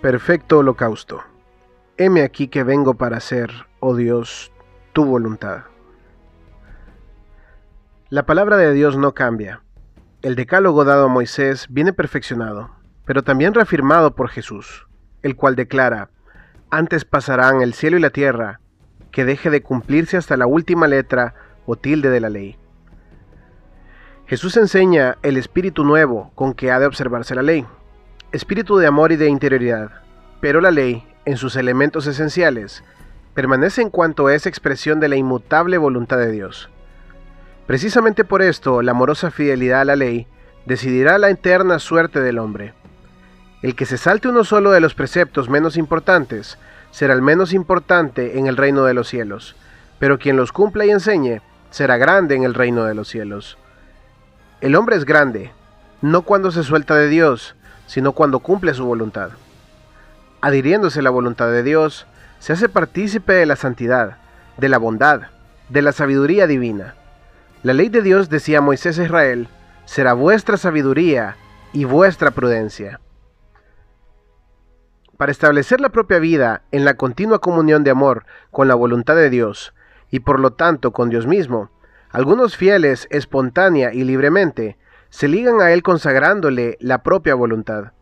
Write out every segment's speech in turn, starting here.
Perfecto holocausto. Heme aquí que vengo para hacer, oh Dios, tu voluntad. La palabra de Dios no cambia. El decálogo dado a Moisés viene perfeccionado, pero también reafirmado por Jesús, el cual declara: antes pasarán el cielo y la tierra, que deje de cumplirse hasta la última letra o tilde de la ley. Jesús enseña el espíritu nuevo con que ha de observarse la ley, espíritu de amor y de interioridad, pero la ley, en sus elementos esenciales, permanece en cuanto es expresión de la inmutable voluntad de Dios. Precisamente por esto, la amorosa fidelidad a la ley decidirá la eterna suerte del hombre. El que se salte uno solo de los preceptos menos importantes será el menos importante en el reino de los cielos, pero quien los cumpla y enseñe será grande en el reino de los cielos. El hombre es grande, no cuando se suelta de Dios, sino cuando cumple su voluntad. Adhiriéndose a la voluntad de Dios, se hace partícipe de la santidad, de la bondad, de la sabiduría divina. La ley de Dios, decía Moisés a Israel, será vuestra sabiduría y vuestra prudencia. Para establecer la propia vida en la continua comunión de amor con la voluntad de Dios, y por lo tanto con Dios mismo, algunos fieles, espontánea y libremente, se ligan a Él consagrándole la propia voluntad.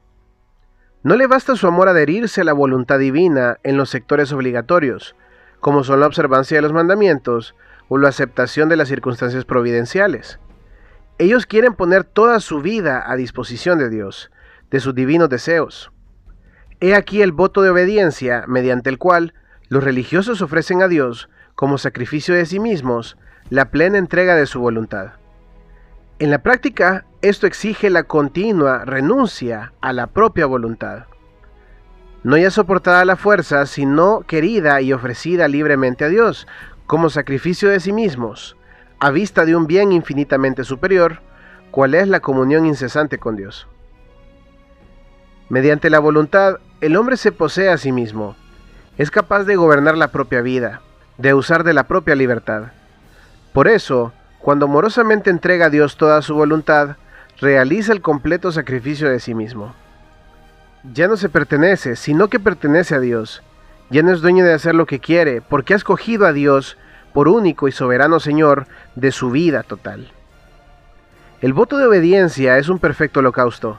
No le basta su amor adherirse a la voluntad divina en los sectores obligatorios, como son la observancia de los mandamientos o la aceptación de las circunstancias providenciales. Ellos quieren poner toda su vida a disposición de Dios, de sus divinos deseos. He aquí el voto de obediencia mediante el cual los religiosos ofrecen a Dios, como sacrificio de sí mismos, la plena entrega de su voluntad. En la práctica, esto exige la continua renuncia a la propia voluntad. No ya soportada a la fuerza, sino querida y ofrecida libremente a Dios, como sacrificio de sí mismos, a vista de un bien infinitamente superior, cual es la comunión incesante con Dios. Mediante la voluntad, el hombre se posee a sí mismo, es capaz de gobernar la propia vida, de usar de la propia libertad. Por eso, cuando amorosamente entrega a Dios toda su voluntad, realiza el completo sacrificio de sí mismo. Ya no se pertenece, sino que pertenece a Dios. Ya no es dueño de hacer lo que quiere, porque ha escogido a Dios por único y soberano Señor de su vida total. El voto de obediencia es un perfecto holocausto,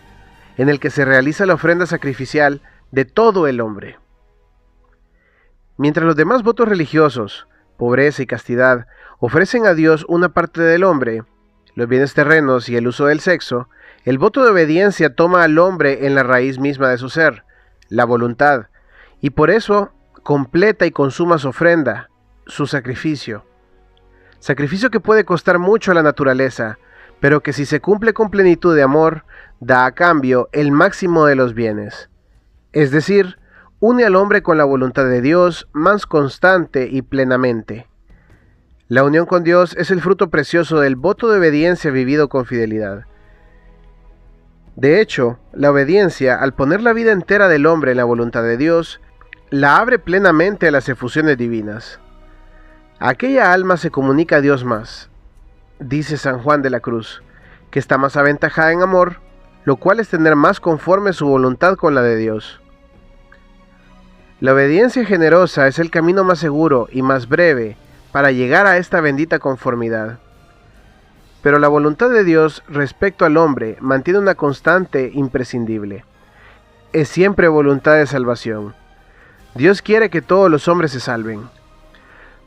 en el que se realiza la ofrenda sacrificial de todo el hombre. Mientras los demás votos religiosos, pobreza y castidad, ofrecen a Dios una parte del hombre, los bienes terrenos y el uso del sexo, el voto de obediencia toma al hombre en la raíz misma de su ser, la voluntad, y por eso completa y consuma su ofrenda, su sacrificio. Sacrificio que puede costar mucho a la naturaleza, pero que si se cumple con plenitud de amor, da a cambio el máximo de los bienes. Es decir, une al hombre con la voluntad de Dios más constante y plenamente. La unión con Dios es el fruto precioso del voto de obediencia vivido con fidelidad. De hecho, la obediencia, al poner la vida entera del hombre en la voluntad de Dios, la abre plenamente a las efusiones divinas. Aquella alma se comunica a Dios más, dice San Juan de la Cruz, que está más aventajada en amor, lo cual es tener más conforme su voluntad con la de Dios. La obediencia generosa es el camino más seguro y más breve para llegar a esta bendita conformidad. Pero la voluntad de Dios respecto al hombre mantiene una constante imprescindible. Es siempre voluntad de salvación. Dios quiere que todos los hombres se salven.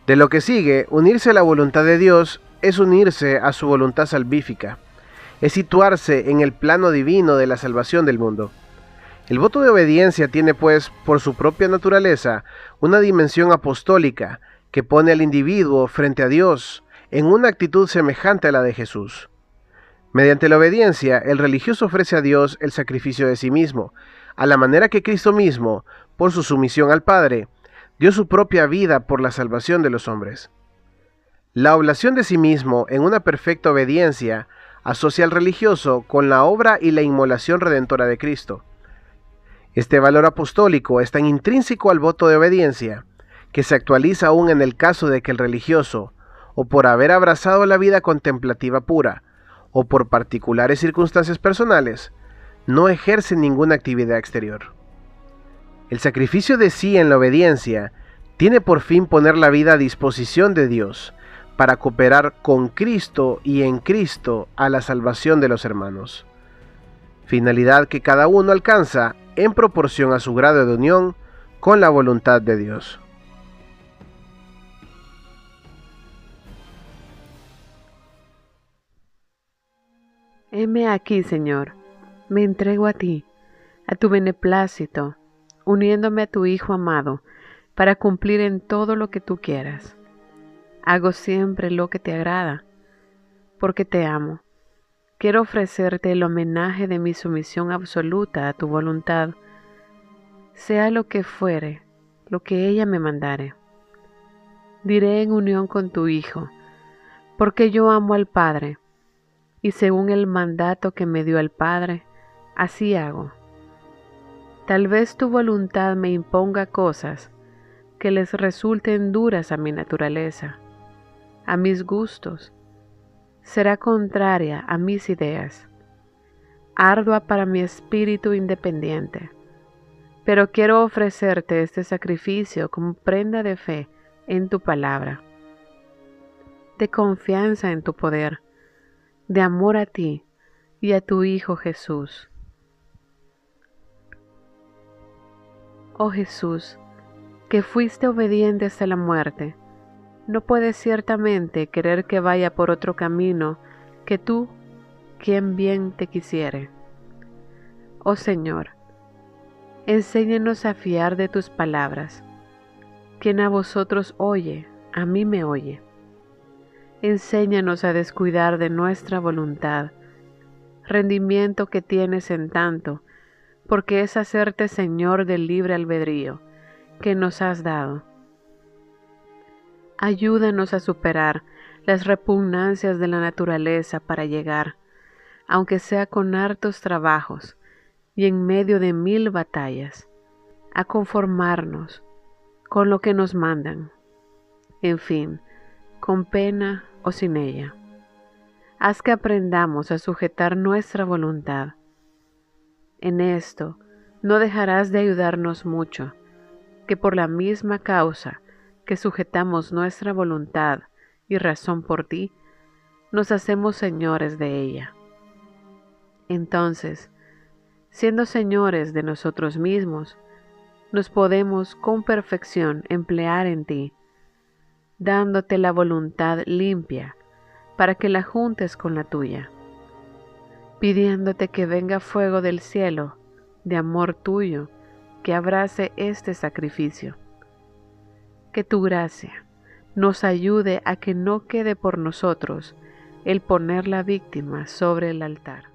De lo que sigue, unirse a la voluntad de Dios es unirse a su voluntad salvífica. Es situarse en el plano divino de la salvación del mundo. El voto de obediencia tiene, pues, por su propia naturaleza, una dimensión apostólica que pone al individuo frente a Dios en una actitud semejante a la de Jesús. Mediante la obediencia, el religioso ofrece a Dios el sacrificio de sí mismo, a la manera que Cristo mismo, por su sumisión al Padre, dio su propia vida por la salvación de los hombres. La oblación de sí mismo en una perfecta obediencia asocia al religioso con la obra y la inmolación redentora de Cristo. Este valor apostólico es tan intrínseco al voto de obediencia, que se actualiza aún en el caso de que el religioso, o por haber abrazado la vida contemplativa pura, o por particulares circunstancias personales, no ejerce ninguna actividad exterior. El sacrificio de sí en la obediencia tiene por fin poner la vida a disposición de Dios para cooperar con Cristo y en Cristo a la salvación de los hermanos. Finalidad que cada uno alcanza en proporción a su grado de unión con la voluntad de Dios. Heme aquí, Señor, me entrego a ti, a tu beneplácito, uniéndome a tu Hijo amado, para cumplir en todo lo que tú quieras. Hago siempre lo que te agrada, porque te amo. Quiero ofrecerte el homenaje de mi sumisión absoluta a tu voluntad, sea lo que fuere, lo que ella me mandare. Diré en unión con tu Hijo, porque yo amo al Padre, y según el mandato que me dio el Padre, así hago. Tal vez tu voluntad me imponga cosas que les resulten duras a mi naturaleza, a mis gustos, será contraria a mis ideas, ardua para mi espíritu independiente, pero quiero ofrecerte este sacrificio como prenda de fe en tu palabra, de confianza en tu poder, de amor a ti y a tu Hijo Jesús. Oh Jesús, que fuiste obediente hasta la muerte, no puedes ciertamente querer que vaya por otro camino que tú, quien bien te quisiere. Oh Señor, enséñanos a fiar de tus palabras. Quien a vosotros oye, a mí me oye. Enséñanos a descuidar de nuestra voluntad, rendimiento que tienes en tanto, porque es hacerte Señor del libre albedrío que nos has dado. Ayúdanos a superar las repugnancias de la naturaleza para llegar, aunque sea con hartos trabajos y en medio de 1000 batallas, a conformarnos con lo que nos mandan, en fin, con pena o sin ella. Haz que aprendamos a sujetar nuestra voluntad. En esto no dejarás de ayudarnos mucho, que por la misma causa que sujetamos nuestra voluntad y razón por ti, nos hacemos señores de ella. Entonces, siendo señores de nosotros mismos, nos podemos con perfección emplear en ti, dándote la voluntad limpia para que la juntes con la tuya, pidiéndote que venga fuego del cielo de amor tuyo que abrace este sacrificio. Que tu gracia nos ayude a que no quede por nosotros el poner la víctima sobre el altar.